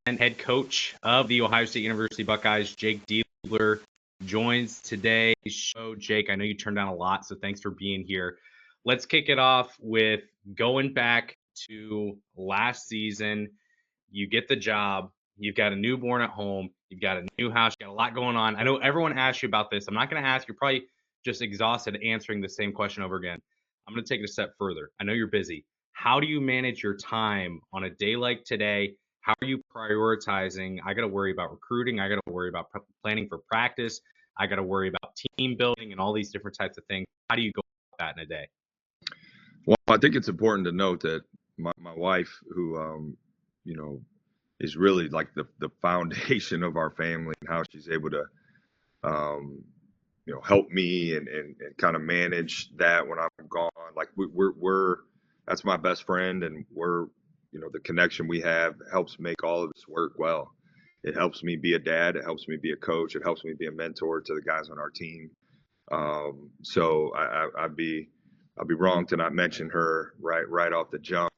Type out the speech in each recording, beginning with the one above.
head coach of the Ohio State University Buckeyes, Jake Diebler, joins today's show. Jake, I know you turned down a lot, so thanks for being here. Let's kick it off with going back to last season. You get the job. You've got a newborn at home. You've got a new house. You got a lot going on. I know everyone asks you about this. I'm not going to ask. You're probably just exhausted answering the same question over again. I'm going to take it a step further. I know you're busy. How do you manage your time on a day like today? How are you prioritizing? I got to worry about recruiting. I got to worry about planning for practice. I got to worry about team building and all these different types of things. How do you go about that in a day? Well, I think it's important to note that my wife, who, is really like the foundation of our family and how she's able to, um, help me and kind of manage that when I'm gone. Like we're that's my best friend, and the connection we have helps make all of this work well. It helps me be a dad. It helps me be a coach. It helps me be a mentor to the guys on our team. So I'd be wrong to not mention her right off the jump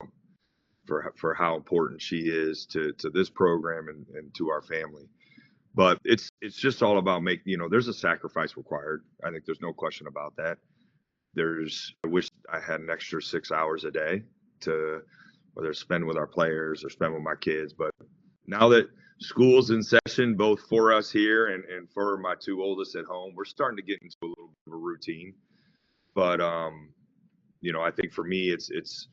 for how important she is to this program and to our family. But it's just all about there's a sacrifice required. I think there's no question about that. I wish I had an extra 6 hours a day to whether spend with our players or spend with my kids. But now that school's in session, both for us here and for my two oldest at home, we're starting to get into a little bit of a routine. But I think for me, it's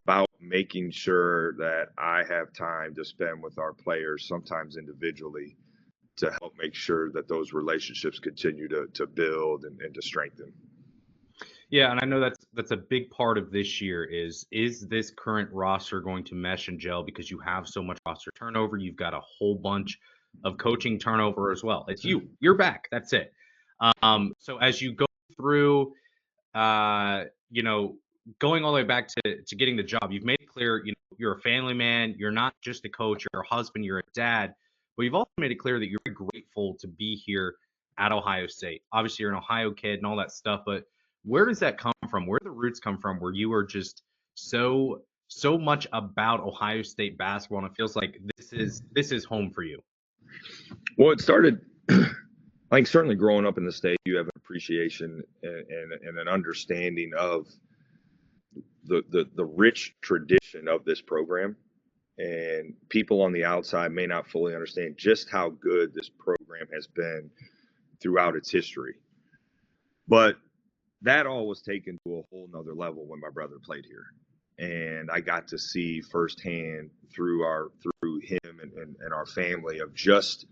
about making sure that I have time to spend with our players, sometimes individually, to help make sure that those relationships continue to build and to strengthen. Yeah, and I know that's a big part of this year is this current roster going to mesh and gel because you have so much roster turnover. You've got a whole bunch of coaching turnover as well. It's you. You're back. That's it. So as you go through, uh, you know, going all the way back to getting the job, you've made it clear, you're a family man. You're not just a coach. You're a husband. You're a dad. But you've also made it clear that you're very grateful to be here at Ohio State. Obviously, you're an Ohio kid and all that stuff, but where does that come from? Where do the roots come from? Where you are just so much about Ohio State basketball, and it feels like this is home for you. Well, it started. I think certainly growing up in the state, you have an appreciation and an understanding of the rich tradition of this program. And people on the outside may not fully understand just how good this program has been throughout its history. But that all was taken to a whole nother level when my brother played here. And I got to see firsthand through him and our family of just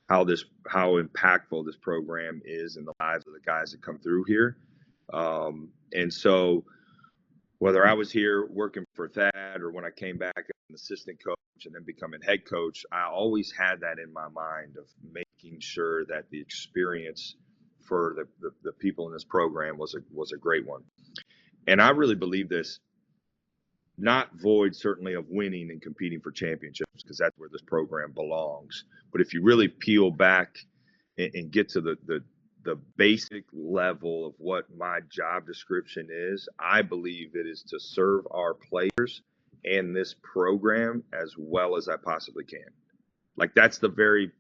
how impactful this program is in the lives of the guys that come through here. And so whether I was here working for Thad or when I came back as an assistant coach and then becoming head coach, I always had that in my mind of making sure that the experience for the people in this program was a great one. And I really believe this, not void certainly of winning and competing for championships, because that's where this program belongs. But if you really peel back and get to the basic level of what my job description is, I believe it is to serve our players and this program as well as I possibly can. Like that's the very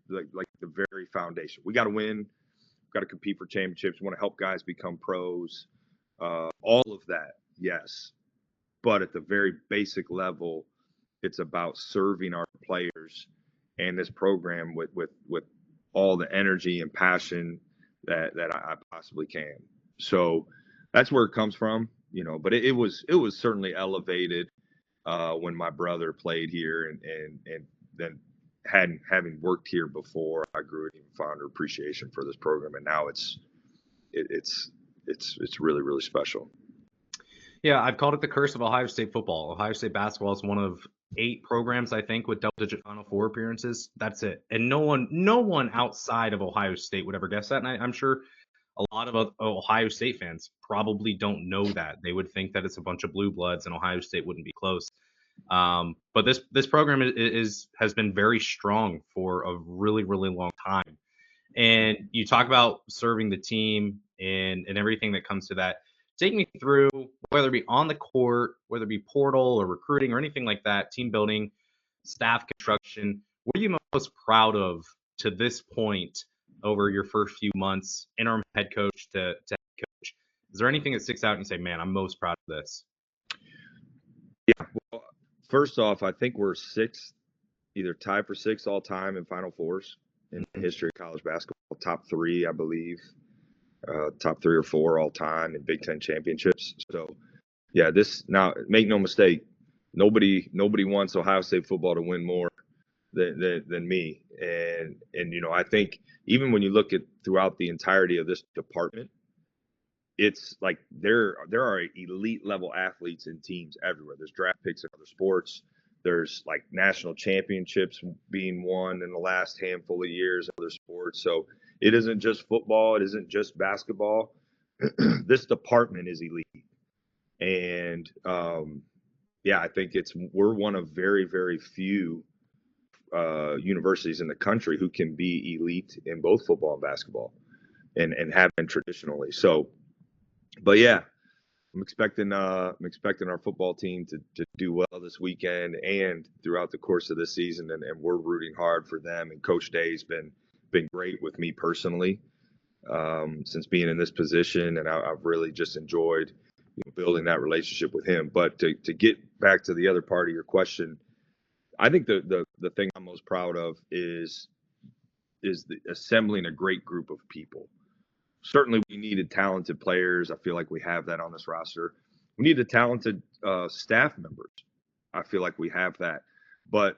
foundation. We got to win. We got to compete for championships. We want to help guys become pros. All of that, yes. But at the very basic level, it's about serving our players and this program with all the energy and passion that I possibly can. So that's where it comes from, But it was certainly elevated when my brother played here, and then having worked here before, I grew an even fonder appreciation for this program, and now it's really, really special. Yeah, I've called it the curse of Ohio State football. Ohio State basketball is one of 8 programs, I think, with double-digit Final Four appearances. That's it. And no one outside of Ohio State would ever guess that. And I'm sure a lot of Ohio State fans probably don't know that. They would think that it's a bunch of blue bloods and Ohio State wouldn't be close. But this program has been very strong for a really, really long time. And you talk about serving the team and everything that comes to that. Take me through, whether it be on the court, whether it be portal or recruiting or anything like that, team building. staff construction. What are you most proud of to this point over your first few months, interim head coach to head coach? Is there anything that sticks out and you say, man, I'm most proud of this? Yeah. Well, first off, I think we're sixth, either tied for sixth all time in Final Fours in the history of college basketball. Top three, I believe. Top three or four all time in Big Ten championships. So, yeah, this now make no mistake, nobody wants Ohio State football to win more than me. And I think even when you look at throughout the entirety of this department, it's like there are elite level athletes and teams everywhere. There's draft picks in other sports. There's like national championships being won in the last handful of years in other sports. So it isn't just football. It isn't just basketball. This department is elite. And yeah, I think we're one of very, very few universities in the country who can be elite in both football and basketball and have been traditionally. So, but yeah, I'm expecting our football team to do well this weekend and throughout the course of this season, and we're rooting hard for them. And Coach Day's been great with me personally since being in this position, and I've really just enjoyed building that relationship with him. But to get back to the other part of your question, I think the thing I'm most proud of is assembling a great group of people. Certainly, we needed talented players. I feel like we have that on this roster. We needed talented staff members. I feel like we have that. But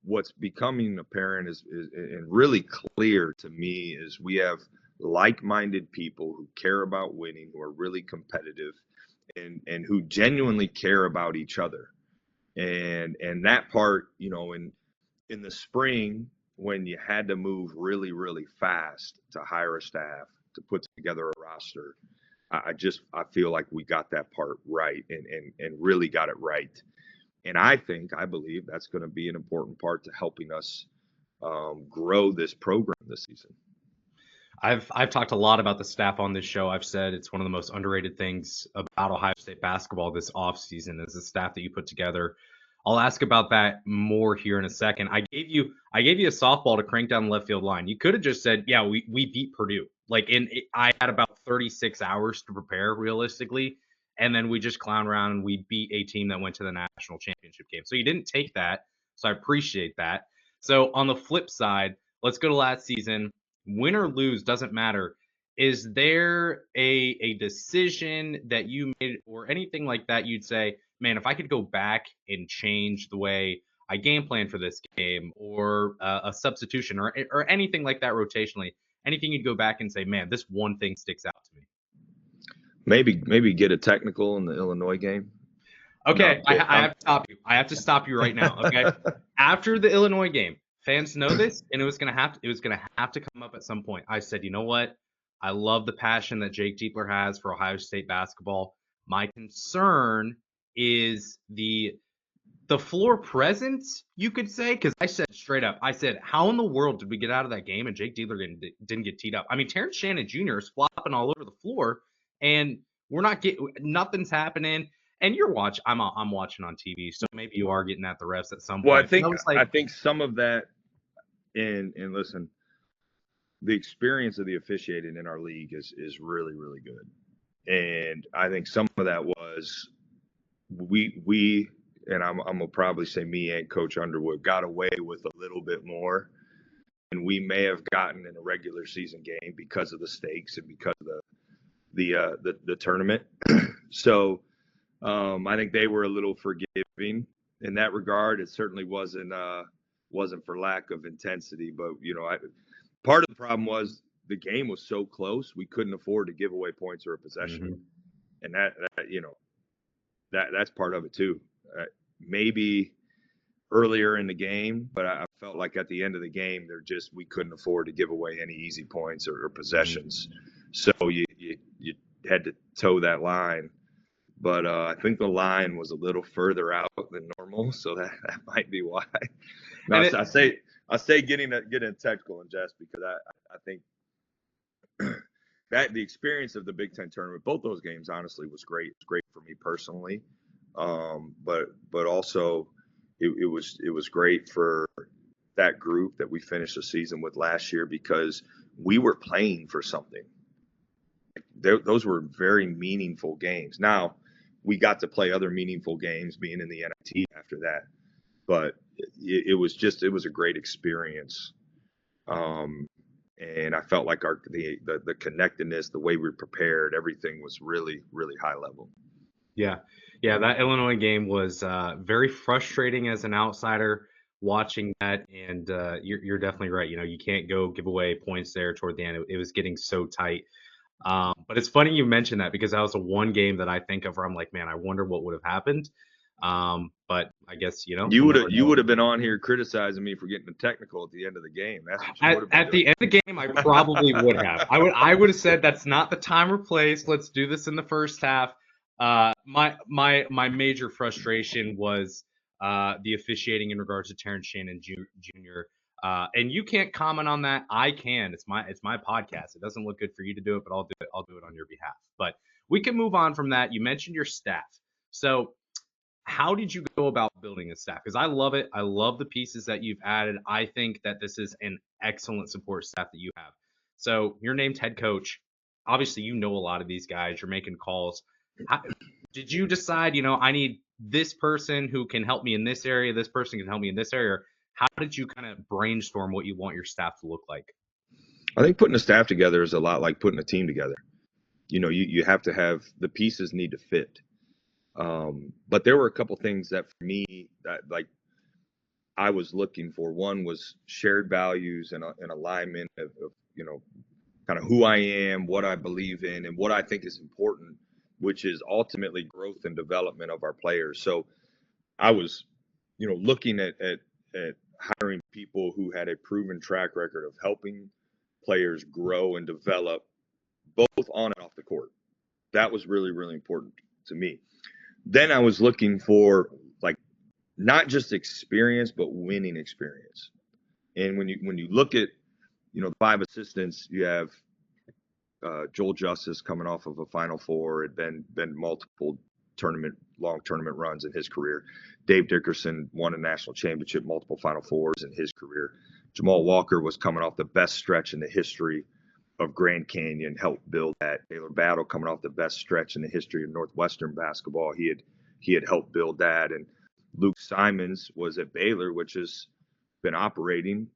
what's becoming apparent is and really clear to me is we have like-minded people who care about winning, who are really competitive, and who genuinely care about each other. And that part, in the spring when you had to move really, really fast to hire a staff, to put together a roster, I feel like we got that part right and really got it right. And I believe that's going to be an important part to helping us grow this program this season. I've talked a lot about the staff on this show. I've said it's one of the most underrated things about Ohio State basketball this offseason is the staff that you put together. I'll ask about that more here in a second. I gave you a softball to crank down the left field line. You could have just said, yeah, we beat Purdue. I had about 36 hours to prepare realistically, and then we just clown around and we beat a team that went to the national championship game. So you didn't take that, so I appreciate that. So on the flip side, let's go to last season. Win or lose doesn't matter. Is there a decision that you made or anything like that you'd say, man, if I could go back and change the way I game plan for this game or a substitution or anything like that rotationally, anything you'd go back and say, man, this one thing sticks out to me? Maybe get a technical in the Illinois game. Okay, no, I have to stop you. I have to stop you right now. Okay, after the Illinois game, fans know this, and it was gonna have to come up at some point. I said, you know what? I love the passion that Jake Diebler has for Ohio State basketball. My concern is the floor presence, you could say, because I said straight up, I said, how in the world did we get out of that game and Jake Diebler didn't get teed up? I mean, Terrence Shannon Jr. is flopping all over the floor, and nothing's happening. And I'm watching on TV, so maybe you are getting at the refs at some point. Well, I think some of that, and listen, the experience of the officiating in our league is really, really good. And I think some of that was we and I'm gonna probably say me and Coach Underwood got away with a little bit more than we may have gotten in a regular season game because of the stakes and because of the tournament. So I think they were a little forgiving in that regard. It certainly wasn't for lack of intensity, but part of the problem was the game was so close we couldn't afford to give away points or a possession, and that's part of it too. Maybe earlier in the game, but I felt like at the end of the game, we couldn't afford to give away any easy points or possessions. So you had to toe that line. But I think the line was a little further out than normal, so that might be why. No, I say getting technical and just because I think that the experience of the Big Ten tournament, both those games, honestly, was great. It's great for me personally, but also, it was great for that group that we finished the season with last year because we were playing for something. Those were very meaningful games. Now, we got to play other meaningful games being in the NIT after that, but it was a great experience. And I felt like the connectedness, the way we prepared, everything was really, really high level. Yeah. Yeah, that Illinois game was very frustrating as an outsider watching that, and you're definitely right. You can't go give away points there toward the end. It was getting so tight. But it's funny you mentioned that because that was the one game that I think of where I'm like, man, I wonder what would have happened. But I guess, You we'll would never have you know. would have been on here criticizing me for getting a technical at the end of the game. That's what you would have been At the doing. end of the game, I probably would have. I would have said that's not the time or place. Let's do this in the first half. My major frustration was the officiating in regards to Terrence Shannon Jr. And you can't comment on that. I can. It's my podcast. It doesn't look good for you to do it, but I'll do it. I'll do it on your behalf. But we can move on from that. You mentioned your staff. So how did you go about building a staff? Because I love it. I love the pieces that you've added. I think that this is an excellent support staff that you have. So you're named head coach. Obviously, you know a lot of these guys. You're making calls. Did you decide, I need this person who can help me in this area, this person can help me in this area? How did you kind of brainstorm what you want your staff to look like? I think putting a staff together is a lot like putting a team together. You have to have the pieces need to fit. But there were a couple things that for me that like I was looking for. One was shared values and an alignment of kind of who I am, what I believe in, and what I think is important, which is ultimately growth and development of our players. So I was, looking at hiring people who had a proven track record of helping players grow and develop both on and off the court. That was really, really important to me. Then I was looking for like not just experience, but winning experience. And when you look at the five assistants, you have Joel Justice coming off of a Final Four, had been multiple long tournament runs in his career. Dave Dickerson won a national championship, multiple Final Fours in his career. Jamal Walker was coming off the best stretch in the history of Grand Canyon, helped build that. Taylor Battle coming off the best stretch in the history of Northwestern basketball. He had helped build that. And Luke Simons was at Baylor, which has been operating,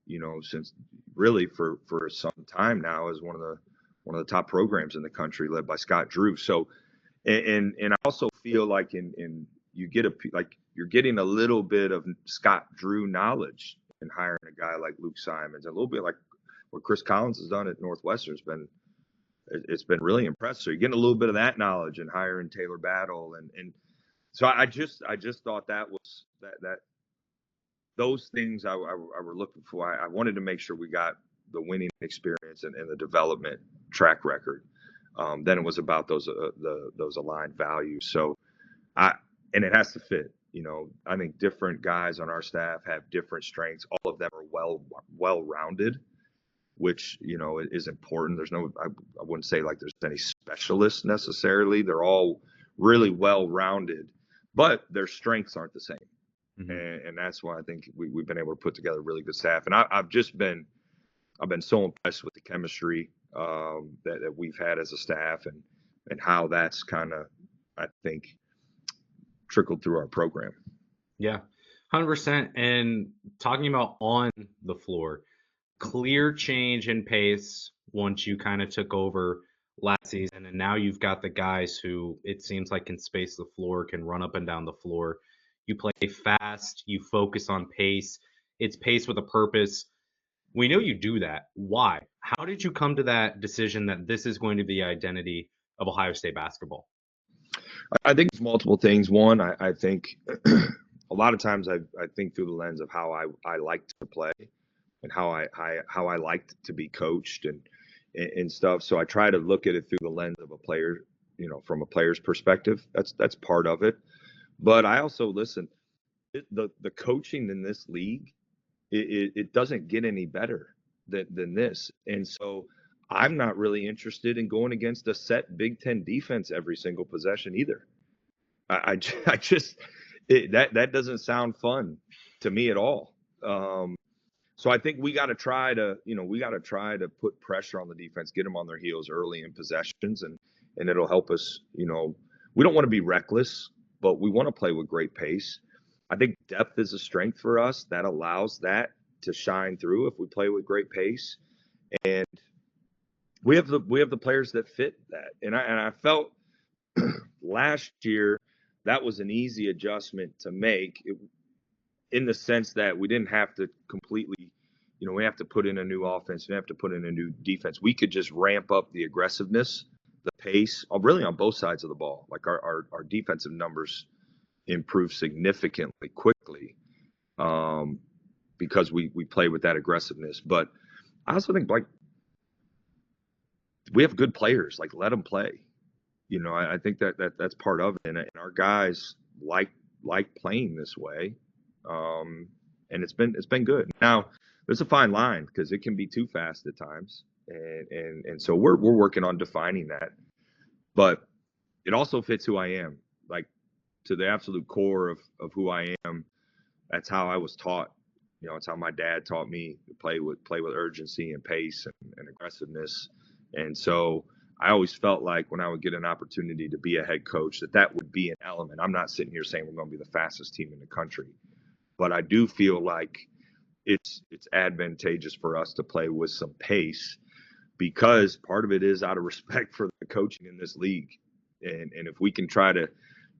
since really for some time now as one of the top programs in the country, led by Scott Drew. So, and I also feel like you're getting a little bit of Scott Drew knowledge in hiring a guy like Luke Simons, a little bit like what Chris Collins has done at Northwestern. It's been really impressive. So you're getting a little bit of that knowledge in hiring Taylor Battle, and so I just thought that was that those things I were looking for. I wanted to make sure we got the winning experience and the development track record. Then it was about those aligned values. So and it has to fit. I think different guys on our staff have different strengths. All of them are well rounded, which is important. There's no, I wouldn't say like there's any specialists necessarily. They're all really well rounded, but their strengths aren't the same. Mm-hmm. And that's why I think we've been able to put together a really good staff. And I've been so impressed with the chemistry that we've had as a staff and how that's kind of, I think, trickled through our program. Yeah, 100%. And talking about on the floor, clear change in pace once you kind of took over last season, and now you've got the guys who it seems like can space the floor, can run up and down the floor. You play fast, you focus on pace. It's pace with a purpose. We know you do that. Why? How did you come to that decision that this is going to be the identity of Ohio State basketball? I think it's multiple things. One, I think a lot of times I think through the lens of how I like to play and how I liked to be coached and stuff. So I try to look at it through the lens of a player, from a player's perspective. That's part of it. But I also listen. The coaching in this league, it doesn't get any better than this, and so I'm not really interested in going against a set Big Ten defense every single possession either. I just That doesn't sound fun to me at all. So I think we got to try to, put pressure on the defense, get them on their heels early in possessions, and it'll help us. We don't want to be reckless, but we want to play with great pace. I think depth is a strength for us that allows that to shine through if we play with great pace, and we have the players that fit that. And I felt last year that was an easy adjustment to make. In the sense that we didn't have to completely, we have to put in a new offense, we have to put in a new defense. We could just ramp up the aggressiveness, the pace, really on both sides of the ball. Like our defensive numbers improved significantly quickly because we play with that aggressiveness. But I also think like we have good players, like let them play. I think that's part of it, and our guys like playing this way. And it's been good. Now there's a fine line because it can be too fast at times, and so we're working on defining that. But it also fits who I am, like to the absolute core of who I am. That's how I was taught. It's how my dad taught me to play with urgency and pace and aggressiveness. And so I always felt like when I would get an opportunity to be a head coach, that would be an element. I'm not sitting here saying we're going to be the fastest team in the country, but I do feel like it's advantageous for us to play with some pace because part of it is out of respect for the coaching in this league. And if we can try to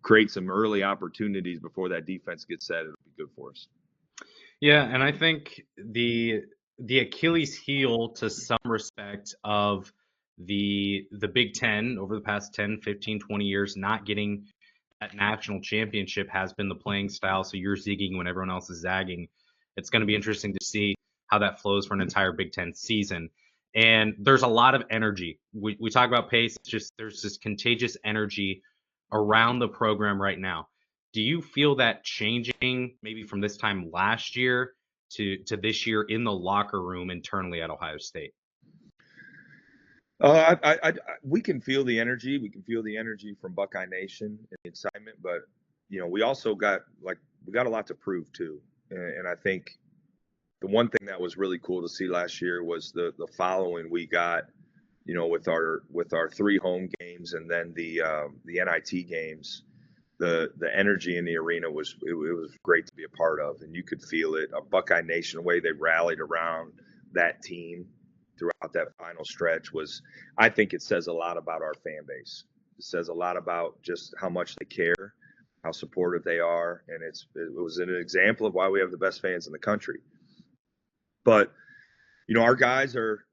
create some early opportunities before that defense gets set, it'll be good for us. Yeah, and I think the Achilles heel to some respect of the Big Ten over the past 10, 15, 20 years not getting that national championship has been the playing style. So you're zigging when everyone else is zagging. It's going to be interesting to see how that flows for an entire Big Ten season. And there's a lot of energy. We talk about pace. It's just there's this contagious energy around the program right now. Do you feel that changing maybe from this time last year to this year in the locker room internally at Ohio State? We can feel the energy. We can feel the energy from Buckeye Nation and the excitement, but we also got a lot to prove too. And I think the one thing that was really cool to see last year was the following we got, with our 3 home games and then the NIT games. The energy in the arena was great to be a part of, and you could feel it. A Buckeye Nation, the way they rallied around that team throughout that final stretch was, I think it says a lot about our fan base. It says a lot about just how much they care, how supportive they are, and it was an example of why we have the best fans in the country. But our guys are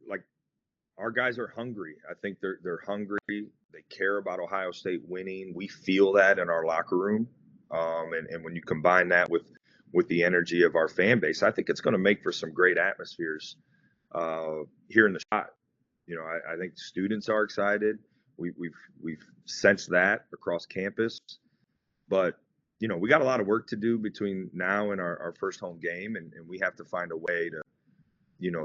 hungry. I think they're hungry. They care about Ohio State winning. We feel that in our locker room, and when you combine that with the energy of our fan base, I think it's going to make for some great atmospheres here in the shot. I think students are excited. We've sensed that across campus, but we got a lot of work to do between now and our first home game, and we have to find a way to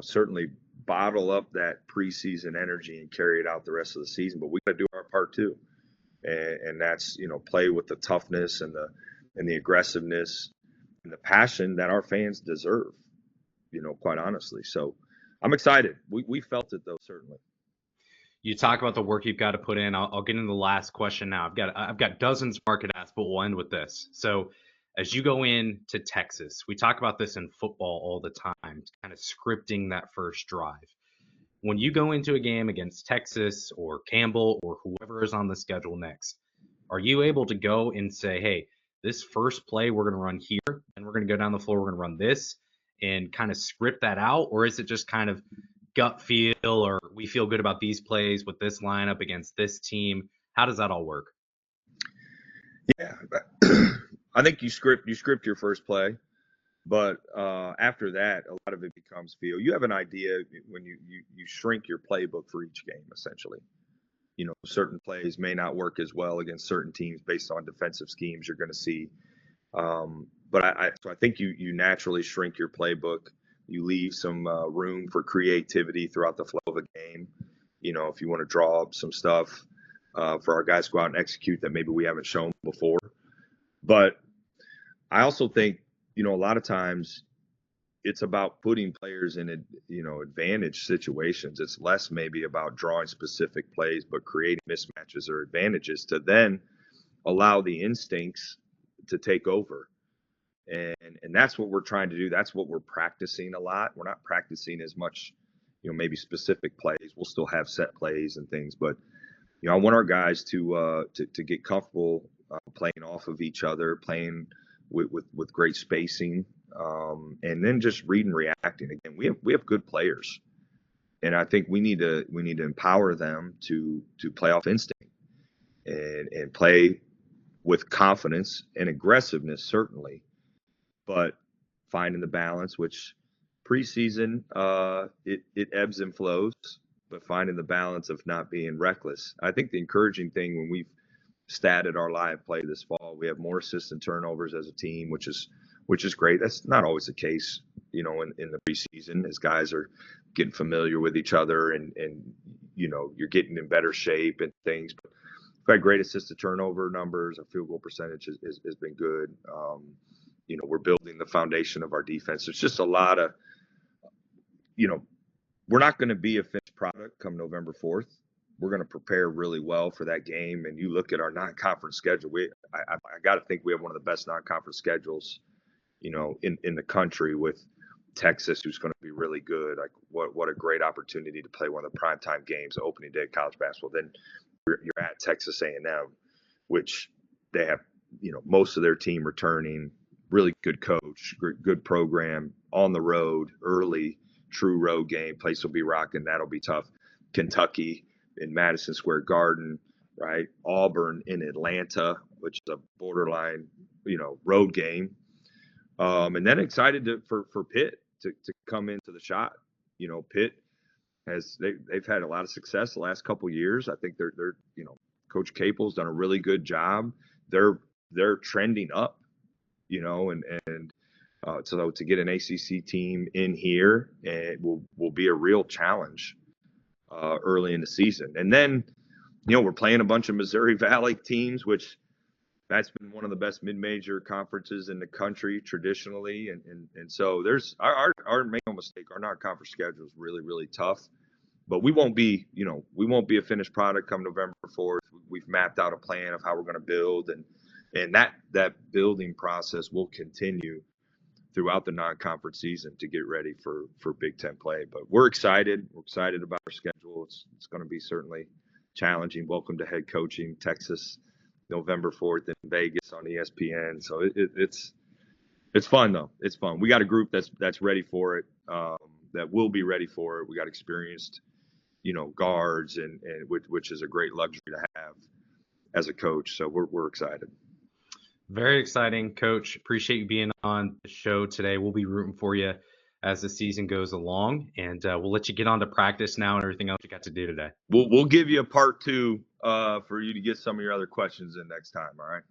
certainly bottle up that preseason energy and carry it out the rest of the season. But we got to do our part too, and that's play with the toughness and the aggressiveness and the passion that our fans deserve. Quite honestly. So I'm excited. We felt it though, certainly. You talk about the work you've got to put in. I'll get into the last question now. I've got dozens more I could ask, but we'll end with this. So as you go into Texas, we talk about this in football all the time, kind of scripting that first drive. When you go into a game against Texas or Campbell or whoever is on the schedule next, are you able to go and say, hey, this first play we're going to run here, and we're going to go down the floor, we're going to run this, and kind of script that out? Or is it just kind of gut feel, or we feel good about these plays with this lineup against this team? How does that all work? Yeah, I think you script your first play, but after that, a lot of it becomes feel. You have an idea when you shrink your playbook for each game, essentially. Certain plays may not work as well against certain teams based on defensive schemes you're going to see. But I think you naturally shrink your playbook. You leave some room for creativity throughout the flow of a game. If you want to draw up some stuff for our guys to go out and execute that maybe we haven't shown before. But I also think, a lot of times it's about putting players in, advantage situations. It's less maybe about drawing specific plays, but creating mismatches or advantages to then allow the instincts to take over. And that's what we're trying to do. That's what we're practicing a lot. We're not practicing as much, maybe specific plays. We'll still have set plays and things, but I want our guys to get comfortable playing off of each other, playing with great spacing, and then just reading, reacting. Again, we have good players, and I think we need to empower them to play off instinct and play with confidence and aggressiveness, certainly, but finding the balance, which preseason it ebbs and flows, but finding the balance of not being reckless. I think the encouraging thing when we've statted our live play this fall, we have more assists and turnovers as a team, which is great. That's not always the case, in the preseason as guys are getting familiar with each other and you're getting in better shape and things. But we've had great assist to turnover numbers. Our field goal percentage has been good. We're building the foundation of our defense. There's just a lot of, we're not going to be a finished product come November 4th. We're going to prepare really well for that game. And you look at our non-conference schedule. I got to think we have one of the best non-conference schedules, in the country, with Texas, who's going to be really good. Like what a great opportunity to play one of the primetime games, the opening day of college basketball. Then you're at Texas A&M, which they have, most of their team returning. Really good coach, good program, on the road, early, true road game. Place will be rocking. That'll be tough. Kentucky in Madison Square Garden, right? Auburn in Atlanta, which is a borderline, road game. And then excited for Pitt to come into the shot. Pitt they've had a lot of success the last couple of years. I think they're Coach Capel's done a really good job. They're trending up. And so to get an ACC team in here, it will be a real challenge early in the season. And then, we're playing a bunch of Missouri Valley teams, which that's been one of the best mid-major conferences in the country traditionally. And so there's make no mistake, our non-conference schedule is really, really tough. But we won't be a finished product come November 4th. We've mapped out a plan of how we're going to build, and that building process will continue throughout the non-conference season to get ready for Big Ten play. But we're excited. We're excited about our schedule. It's going to be certainly challenging. Welcome to head coaching, Texas, November 4th in Vegas on ESPN. So it's fun though. It's fun. We got a group that's ready for it. That will be ready for it. We got experienced, guards and which is a great luxury to have as a coach. So we're excited. Very exciting, Coach. Appreciate you being on the show today. We'll be rooting for you as the season goes along, and we'll let you get on to practice now and everything else you got to do today. We'll give you a part 2 for you to get some of your other questions in next time. All right.